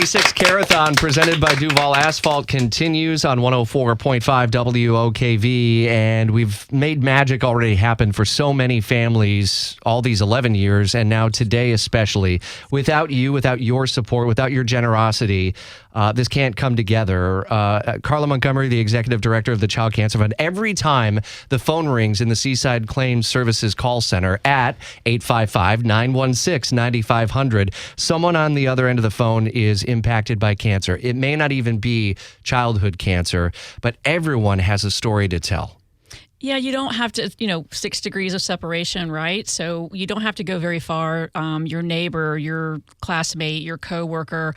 2026 Care-a-Thon presented by Duval Asphalt continues on 104.5 WOKV, and we've made magic already happen for so many families all these 11 years, and now today especially. Without you, without your support, without your generosity, this can't come together. Carla Montgomery, the executive director of the Child Cancer Fund, every time the phone rings in the Seaside Claims Services call center at 855-916-9500, someone on the other end of the phone is impacted by cancer. It may not even be childhood cancer, but everyone has a story to tell. Yeah, you don't have to, 6 degrees of separation, right? So you don't have to go very far. Your neighbor, your classmate, your coworker,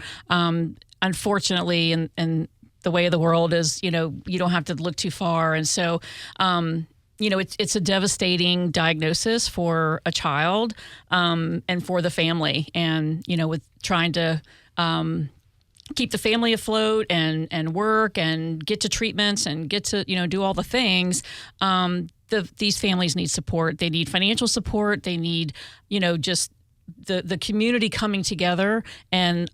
unfortunately, and the way of the world is, you don't have to look too far. And so, it's a devastating diagnosis for a child and for the family. And, with trying to keep the family afloat and work and get to treatments and get to, do all the things, these families need support. They need financial support. They need, just the community coming together and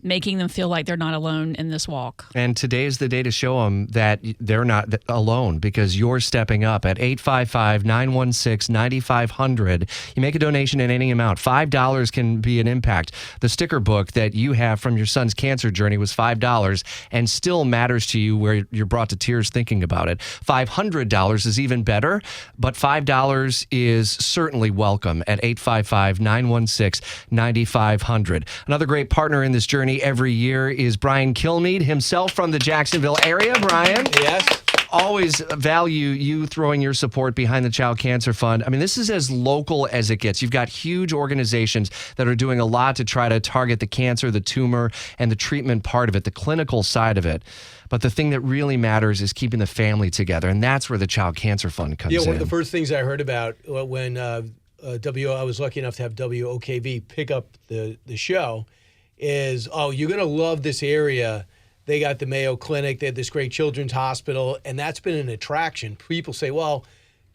making them feel like they're not alone in this walk. And today is the day to show them that they're not alone, because you're stepping up at 855-916-9500. You make a donation in any amount. $5 can be an impact. The sticker book that you have from your son's cancer journey was $5 and still matters to you, where you're brought to tears thinking about it. $500 is even better, but $5 is certainly welcome at 855-916-9500. Another great partner in this journey every year is Brian Kilmeade, himself from the Jacksonville area. Brian? Yes. Always value you throwing your support behind the Child Cancer Fund. I mean, this is as local as it gets. You've got huge organizations that are doing a lot to try to target the cancer, the tumor, and the treatment part of it, the clinical side of it. But the thing that really matters is keeping the family together, and that's where the Child Cancer Fund comes in. Yeah, one of the first things I heard about when I was lucky enough to have WOKV pick up the show is, you're going to love this area. They got the Mayo Clinic. They had this great children's hospital, and that's been an attraction. People say, well,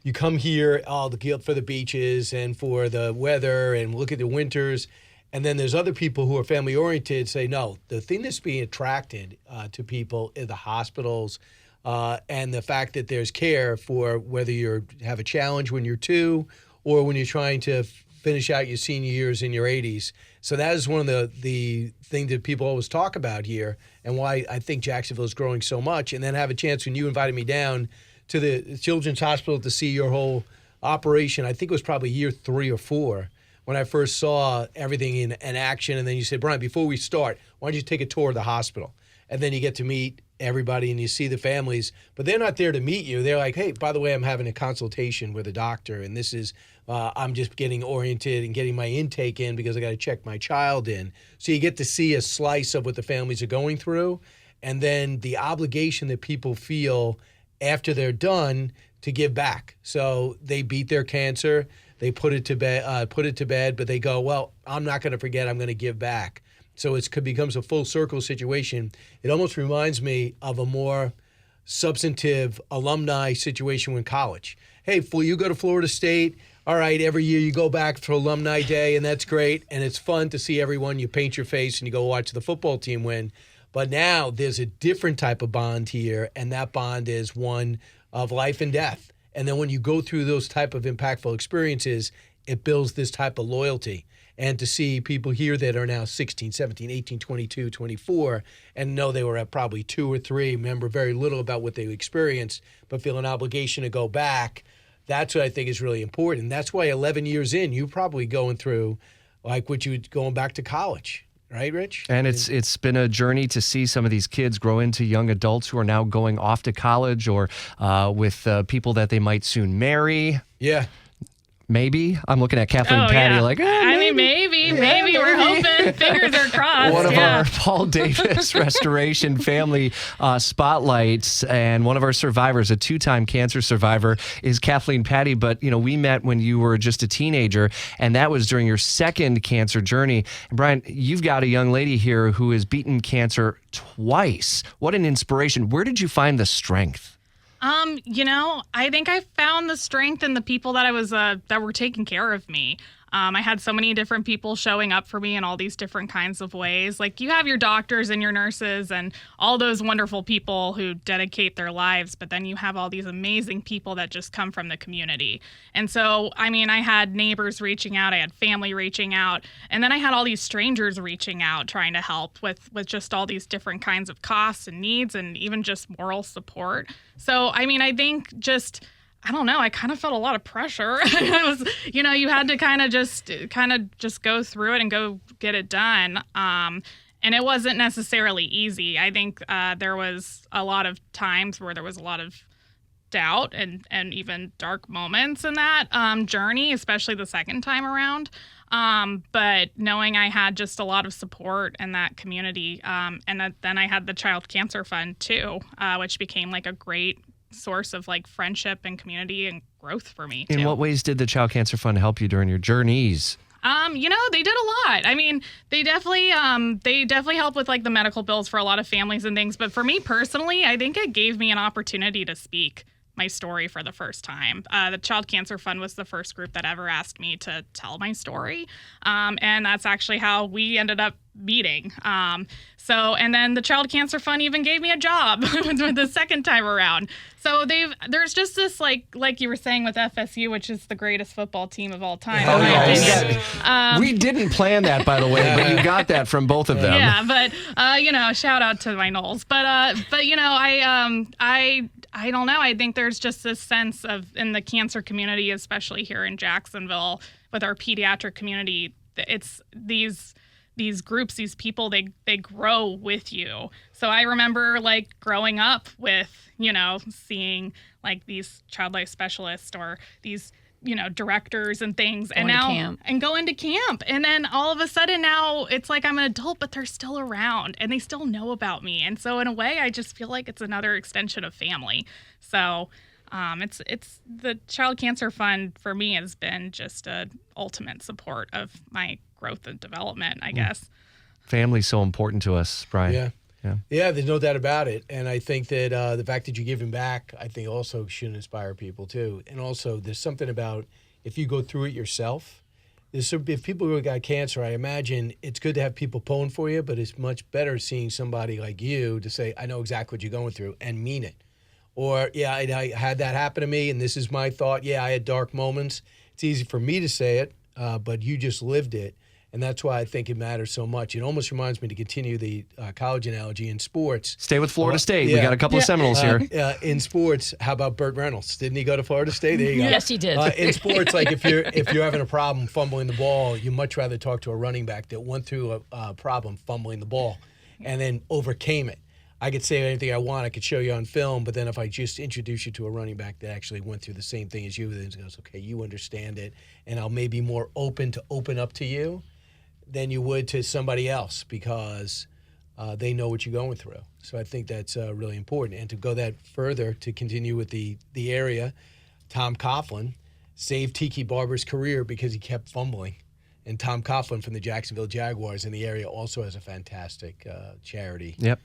you come here for the beaches and for the weather and look at the winters. And then there's other people who are family-oriented say, no, the thing that's being attracted to people is the hospitals and the fact that there's care for whether you have a challenge when you're 2 or when you're trying to finish out your senior years in your 80s. So that is one of the things that people always talk about here and why I think Jacksonville is growing so much. And then have a chance when you invited me down to the Children's Hospital to see your whole operation. I think it was probably year 3 or 4 when I first saw everything in action. And then you said, Brian, before we start, why don't you take a tour of the hospital? And then you get to meet everybody and you see the families, but they're not there to meet you. They're like, hey, by the way, I'm having a consultation with a doctor, and this is, I'm just getting oriented and getting my intake in because I got to check my child in. So you get to see a slice of what the families are going through, and then the obligation that people feel after they're done to give back. So they beat their cancer, they put it to bed, but they go, well, I'm not going to forget, I'm going to give back. So it becomes a full circle situation. It almost reminds me of a more substantive alumni situation in college. Hey, you go to Florida State. All right, every year you go back for Alumni Day, and that's great. And it's fun to see everyone. You paint your face and you go watch the football team win. But now there's a different type of bond here, and that bond is one of life and death. And then when you go through those type of impactful experiences, it builds this type of loyalty. And to see people here that are now 16, 17, 18, 22, 24, and know they were at probably 2 or 3, remember very little about what they experienced, but feel an obligation to go back, that's what I think is really important. And that's why 11 years in, you're probably going through like what you going back to college. Right, Rich? And it's been a journey to see some of these kids grow into young adults who are now going off to college or with people that they might soon marry. Yeah. Maybe. I'm looking at Kathleen and Patti like, maybe. We're hoping. Fingers are crossed. One of our Paul Davis Restoration Family Spotlights, and one of our survivors, a 2-time cancer survivor, is Kathleen Patti. But, we met when you were just a teenager, and that was during your second cancer journey. And Brian, you've got a young lady here who has beaten cancer twice. What an inspiration. Where did you find the strength? I think I found the strength in the people that that were taking care of me. I had so many different people showing up for me in all these different kinds of ways. Like, you have your doctors and your nurses and all those wonderful people who dedicate their lives, but then you have all these amazing people that just come from the community. And so, I mean, I had neighbors reaching out, I had family reaching out, and then I had all these strangers reaching out trying to help with just all these different kinds of costs and needs and even just moral support. So, I mean, I think just, I don't know, I kind of felt a lot of pressure. It was, you had to kind of just go through it and go get it done. And it wasn't necessarily easy. I think there was a lot of times where there was a lot of doubt and even dark moments in that journey, especially the second time around. But knowing I had just a lot of support in that community, and then I had the Child Cancer Fund too, which became like a great source of like friendship and community and growth for me too. In what ways did the Child Cancer Fund help you during your journeys? They did a lot. I mean, they definitely help with like the medical bills for a lot of families and things. But for me personally, I think it gave me an opportunity to speak my story for the first time. The Child Cancer Fund was the first group that ever asked me to tell my story. And that's actually how we ended up meeting. And then the Child Cancer Fund even gave me a job the second time around. So there's just this like you were saying with FSU, which is the greatest football team of all time. Oh, in my opinion. We didn't plan that, by the way, but you got that from both of them. Yeah, but shout out to my Knowles. But I don't know. I think there's just this sense of, in the cancer community, especially here in Jacksonville, with our pediatric community, it's these groups, these people, they grow with you. So I remember like growing up with, seeing like these child life specialists or these, directors and things, and going to camp. And then all of a sudden now it's like I'm an adult, but they're still around and they still know about me. And so in a way, I just feel like it's another extension of family. So it's the Child Cancer Fund for me has been just an ultimate support of my growth and development, I guess. Family's so important to us, Brian. Yeah, there's no doubt about it. And I think that the fact that you're giving back, I think also should inspire people too. And also there's something about, if you go through it yourself, if people who got cancer, I imagine it's good to have people pulling for you, but it's much better seeing somebody like you to say, I know exactly what you're going through, and mean it. Or, yeah, I had that happen to me, and this is my thought. Yeah, I had dark moments. It's easy for me to say it, but you just lived it. And that's why I think it matters so much. It almost reminds me, to continue the college analogy, in sports. Stay with Florida State. We got a couple of Seminoles here. In sports, how about Burt Reynolds? Didn't he go to Florida State? There you go. Yes, he did. In sports, like if you're having a problem fumbling the ball, you much rather talk to a running back that went through a problem fumbling the ball and then overcame it. I could say anything I want. I could show you on film, but then if I just introduce you to a running back that actually went through the same thing as you, then it goes, okay, you understand it, and I'll maybe more open up to you than you would to somebody else, because they know what you're going through. So I think that's really important. And to go that further, to continue with the area, Tom Coughlin saved Tiki Barber's career because he kept fumbling. And Tom Coughlin from the Jacksonville Jaguars in the area also has a fantastic charity. Yep.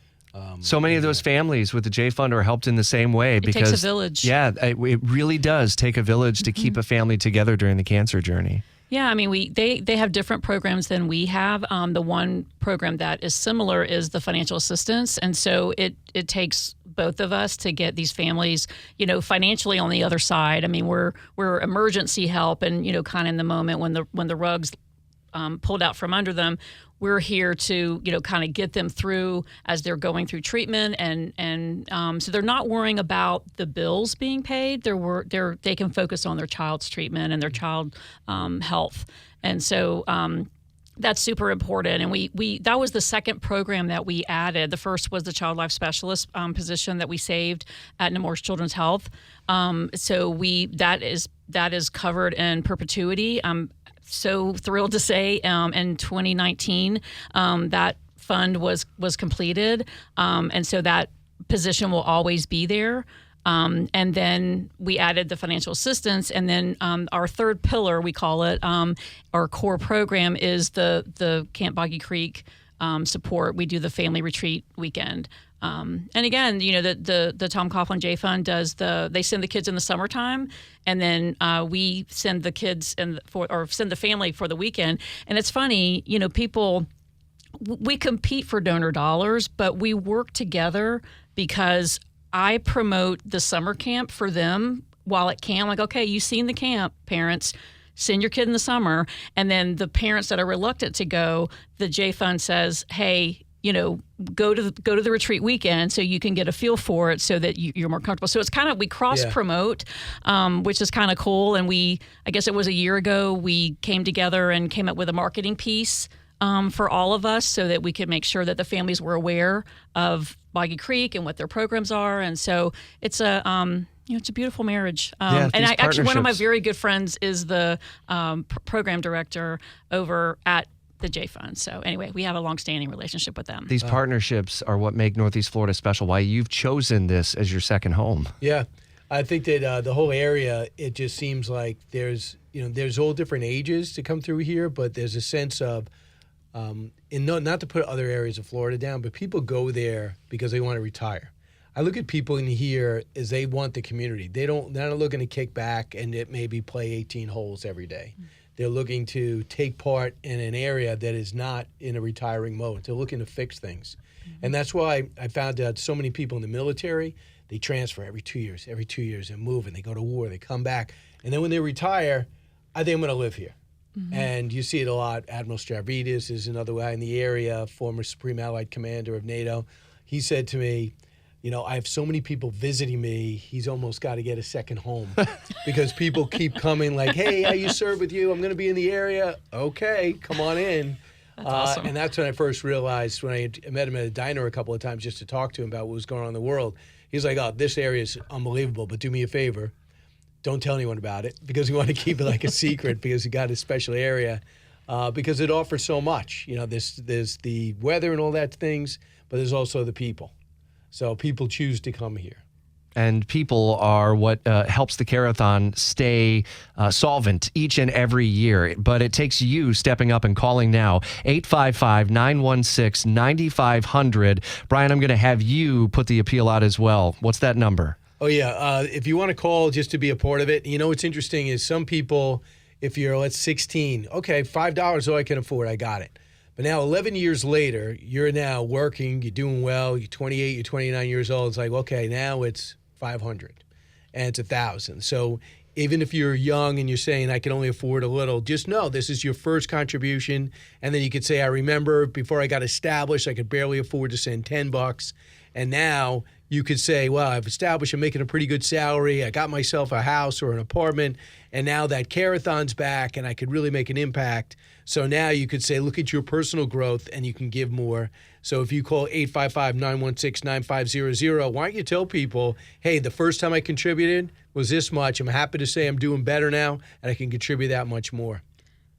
So many of those families with the J Fund are helped in the same way. It takes a village. Yeah, it really does take a village to keep a family together during the cancer journey. Yeah, I mean, they have different programs than we have. The one program that is similar is the financial assistance, and so it takes both of us to get these families, financially on the other side. I mean, we're emergency help, and kind of in the moment when the rug's pulled out from under them, we're here to kind of get them through as they're going through treatment, and so they're not worrying about the bills being paid. They can focus on their child's treatment and their child health, and so that's super important. And we that was the second program that we added. The first was the child life specialist position that we saved at Nemours Children's Health. So that is covered in perpetuity. So thrilled to say in 2019 that fund was completed, and so that position will always be there. And then we added the financial assistance, and then our third pillar, we call it, our core program, is the Camp Boggy Creek support. We do the family retreat weekend And again, the Tom Coughlin J Fund does they send the kids in the summertime, and then we send the kids send the family for the weekend. And it's funny, we compete for donor dollars, but we work together because I promote the summer camp for them while it can. I'm like, okay, you've seen the camp, parents. Send your kid in the summer. And then the parents that are reluctant to go, the J Fund says, hey, go to the retreat weekend so you can get a feel for it so that you're more comfortable. So it's kind of, we cross promote, which is kind of cool. And I guess it was a year ago, we came together and came up with a marketing piece for all of us so that we could make sure that the families were aware of Boggy Creek and what their programs are. And so it's it's a beautiful marriage. And actually, one of my very good friends is the program director over at the J Fund. So anyway, we have a long-standing relationship with them. These partnerships are what make Northeast Florida special, why you've chosen this as your second home. Yeah. I think that the whole area, it just seems like there's all different ages to come through here, but there's a sense of, not to put other areas of Florida down, but people go there because they want to retire. I look at people in here as they want the community. They're not looking to kick back and maybe play 18 holes every day. They're looking to take part in an area that is not in a retiring mode. They're looking to fix things. And that's why I found out so many people in the military, they transfer every 2 years, and move, and they go to war, they come back. And then when they retire, I think I'm going to live here. And you see it a lot. Admiral Stavridis is another guy in the area, former Supreme Allied Commander of NATO. He said to me, I have so many people visiting me, he's almost got to get a second home because people keep coming like, hey, I used to serve with you. I'm going to be in the area. Okay, come on in. That's awesome. And that's when I first realized, when I met him at a diner a couple of times just to talk to him about what was going on in the world. He's like, oh, this area is unbelievable, but do me a favor. Don't tell anyone about it because we want to keep it like a secret because you got a special area because it offers so much. There's the weather and all that things, but there's also the people. So people choose to come here. And people are what helps the Care-a-Thon stay solvent each and every year. But it takes you stepping up and calling now, 855-916-9500. Brian, I'm going to have you put the appeal out as well. What's that number? Oh, yeah. If you want to call just to be a part of it, what's interesting is some people, if you're, 16, okay, $5, all I can afford, I got it. But now 11 years later, you're now working, you're doing well, you're 28, you're 29 years old. It's like, okay, now it's 500 and it's 1,000. So even if you're young and you're saying I can only afford a little, just know this is your first contribution. And then you could say, I remember before I got established, I could barely afford to send $10. And now you could say, well, I've established, I'm making a pretty good salary. I got myself a house or an apartment. And now that Care-a-Thon's back and I could really make an impact. So now you could say, look at your personal growth and you can give more. So if you call 855-916-9500, why don't you tell people, hey, the first time I contributed was this much. I'm happy to say I'm doing better now and I can contribute that much more.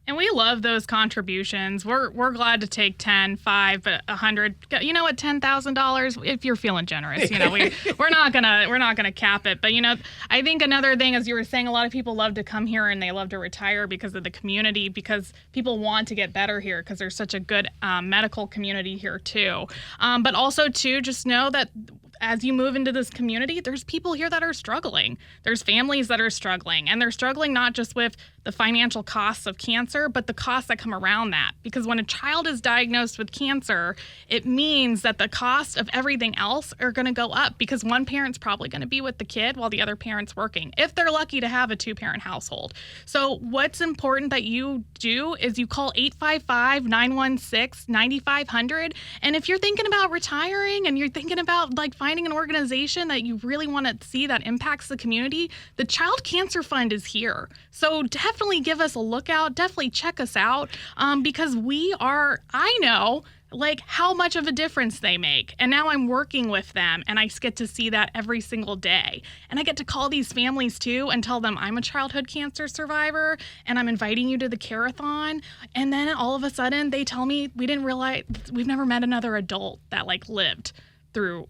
And we love those contributions. We're glad to take 10, 5, but 100. You know what, $10,000 if you're feeling generous. We're not gonna cap it. But I think another thing, as you were saying, a lot of people love to come here and they love to retire because of the community, because people want to get better here because there's such a good medical community here too. But also too, just know that as you move into this community, there's people here that are struggling. There's families that are struggling, and they're struggling not just with the financial costs of cancer, but the costs that come around that. Because when a child is diagnosed with cancer, it means that the cost of everything else are going to go up because one parent's probably going to be with the kid while the other parent's working, if they're lucky to have a 2-parent household. So what's important that you do is you call 855-916-9500. And if you're thinking about retiring and you're thinking about finding an organization that you really want to see that impacts the community, the Child Cancer Fund is here. So definitely give us a look out. Definitely check us out because I know how much of a difference they make. And now I'm working with them and I get to see that every single day. And I get to call these families too and tell them I'm a childhood cancer survivor and I'm inviting you to the Care-a-Thon. And then all of a sudden they tell me we didn't realize we've never met another adult that lived through,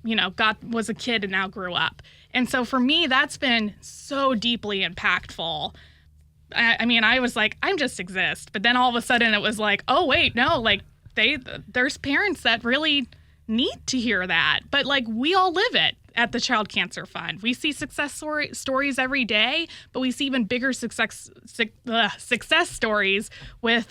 was a kid and now grew up. And so for me, that's been so deeply impactful. I mean, I was like, I'm just exist. But then all of a sudden it was like, oh, wait, no, there's parents that really need to hear that. But like, we all live it at the Child Cancer Fund. We see success stories every day, but we see even bigger success stories with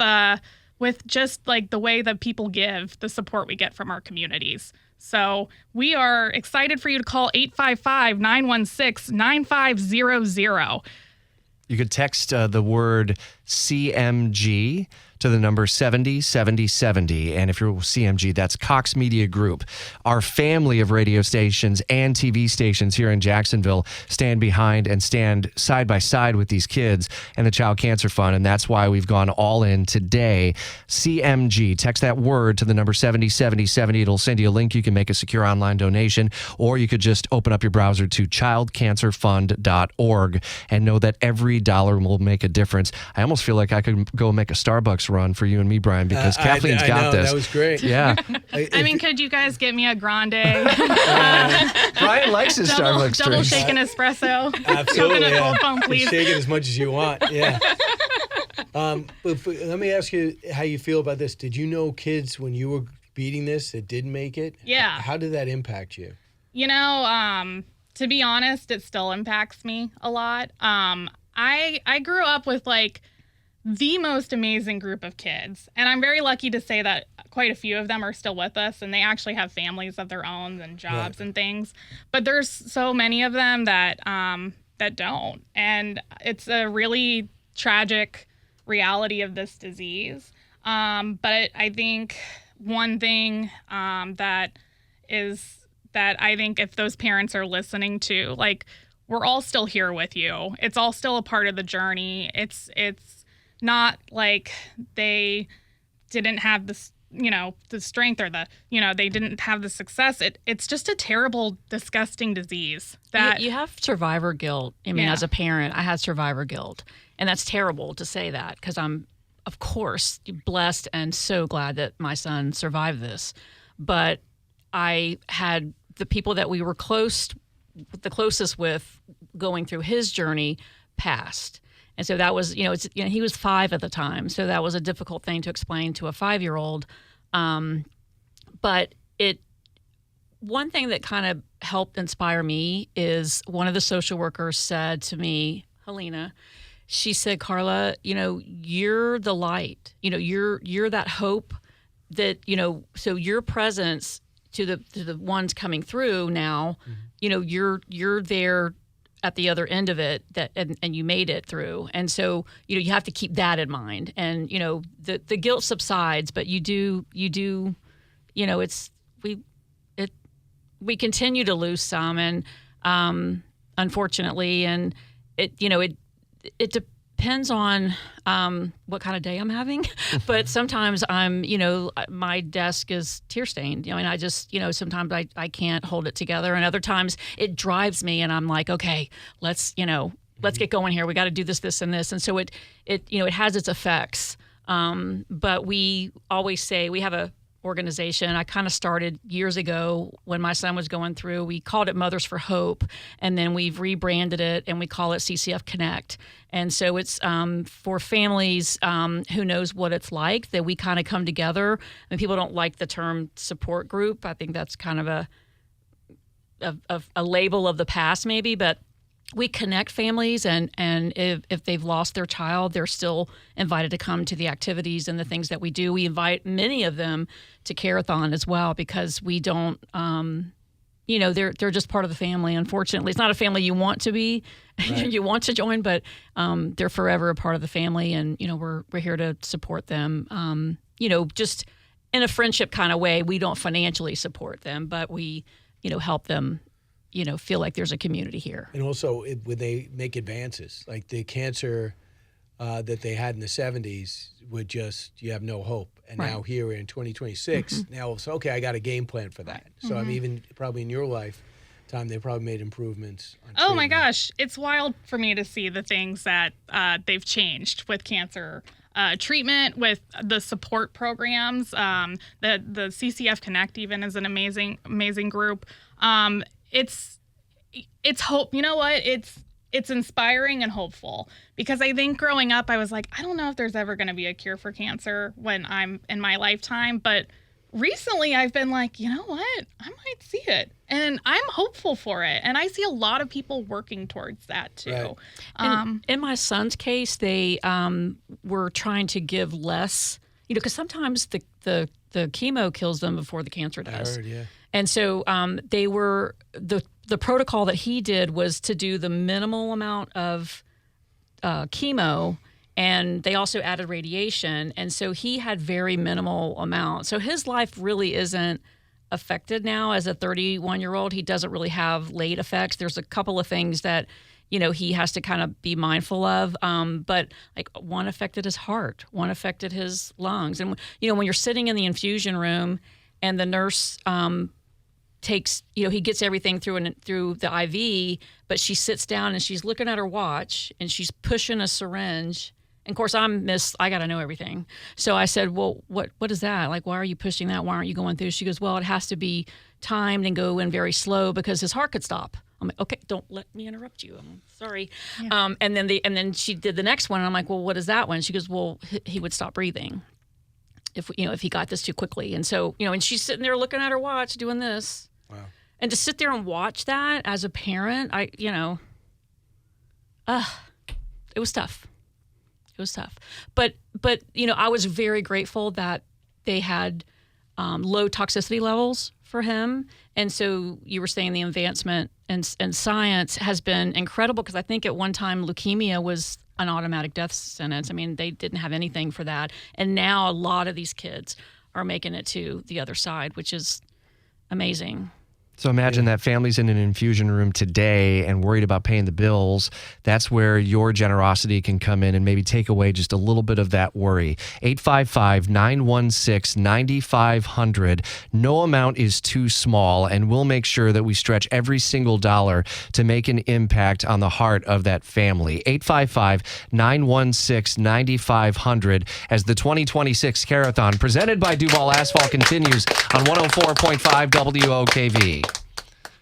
just like the way that people give, the support we get from our communities. So we are excited for you to call 855-916-9500. You could text the word CMG to the number 707070. And if you're CMG, that's Cox Media Group. Our family of radio stations and TV stations here in Jacksonville stand behind and stand side by side with these kids and the Child Cancer Fund. And that's why we've gone all in today. CMG, text that word to the number 707070. It'll send you a link. You can make a secure online donation, or you could just open up your browser to childcancerfund.org and know that every dollar will make a difference. I almost feel like I could go make a Starbucks run for you and me, Brian, because Kathleen's I got know, this. That was great. Yeah. I mean, could you guys get me a grande? Brian likes his Starbucks double drinks. shaken espresso. Absolutely. Coconut Yeah. cold foam, please. Shake it as much as you want. Yeah. Let me ask you how you feel about this. Did you know kids when you were beating this that didn't make it? Yeah. How did that impact you? You know, to be honest, it still impacts me a lot. I grew up with like the most amazing group of kids, and I'm very lucky to say that quite a few of them are still with us, and they actually have families of their own and jobs and things. But there's so many of them that that don't, and it's a really tragic reality of this disease. But I think one thing that I think if those parents are listening to, like, we're all still here with you. It's all still a part of the journey. It's not like they didn't have this, the strength or they didn't have the success. It's just a terrible, disgusting disease that you have survivor guilt. I mean, as a parent, I had survivor guilt, and that's terrible to say that because I'm, of course, blessed and so glad that my son survived this. But I had the people that we were the closest with going through his journey passed. And so that was, he was 5 at the time. So that was a difficult thing to explain to a 5-year-old. But one thing that kind of helped inspire me is one of the social workers said to me, Helena, she said, Carla, you're the light, you're that hope that, so your presence to the ones coming through now, you're there at the other end of it and you made it through. And so, you have to keep that in mind. And, the guilt subsides, but we continue to lose some, and unfortunately, and it depends on what kind of day I'm having. But sometimes my desk is tear stained. I just, sometimes I can't hold it together, and other times it drives me, and I'm like, okay, let's get going here. We got to do this, and this, and so it has its effects. But we always say we have a organization. I kind of started years ago when my son was going through. We called it Mothers for Hope, and then we've rebranded it and we call it CCF Connect. And so it's for families who knows what it's like, that we kind of come together. And people don't like the term support group. I think that's kind of a label of the past maybe, but we connect families, and if they've lost their child, they're still invited to come to the activities and the things that we do. We invite many of them to Care-a-Thon as well, because we don't, they're just part of the family. Unfortunately, it's not a family you want to be, right. You want to join, but they're forever a part of the family, and we're here to support them. Just in a friendship kind of way. We don't financially support them, but we, help them. Feel like there's a community here. And also, when they make advances, like the cancer that they had in the 70s, you have no hope. And right. Now here in 2026, now it's okay, I got a game plan for that. Right. So I'm even probably in your lifetime, they probably made improvements. Oh my gosh, it's wild for me to see the things that they've changed with cancer treatment, with the support programs. The CCF Connect even is an amazing group. It's hope. You know what? It's inspiring and hopeful, because I think growing up, I was like, I don't know if there's ever going to be a cure for cancer when I'm in my lifetime, but recently I've been like, you know what? I might see it. And I'm hopeful for it. And I see a lot of people working towards that too. Right. In my son's case, they were trying to give less, because sometimes the chemo kills them before the cancer does. I heard, yeah. And so they were, the protocol that he did was to do the minimal amount of chemo, and they also added radiation. And so he had very minimal amount. So his life really isn't affected now as a 31-year-old. He doesn't really have late effects. There's a couple of things that, he has to kind of be mindful of. But like one affected his heart, one affected his lungs. And, when you're sitting in the infusion room and the nurse takes, he gets everything through the IV, but she sits down and she's looking at her watch and she's pushing a syringe. And of course, I got to know everything. So I said, well, what is that? Like, why are you pushing that? Why aren't you going through? She goes, well, it has to be timed and go in very slow because his heart could stop. I'm like, okay, don't let me interrupt you. I'm sorry. Yeah. And then she did the next one. And I'm like, well, what is that one? She goes, well, he would stop breathing if he got this too quickly. And so, and she's sitting there looking at her watch doing this. Wow. And to sit there and watch that as a parent, it was tough. It was tough. But I was very grateful that they had low toxicity levels for him. And so you were saying the advancement in science has been incredible, because I think at one time leukemia was an automatic death sentence. I mean, they didn't have anything for that. And now a lot of these kids are making it to the other side, which is amazing. So imagine that family's in an infusion room today and worried about paying the bills. That's where your generosity can come in and maybe take away just a little bit of that worry. 855-916-9500. No amount is too small, and we'll make sure that we stretch every single dollar to make an impact on the heart of that family. 855-916-9500 as the 2026 Care-a-Thon presented by Duval Asphalt continues on 104.5 WOKV.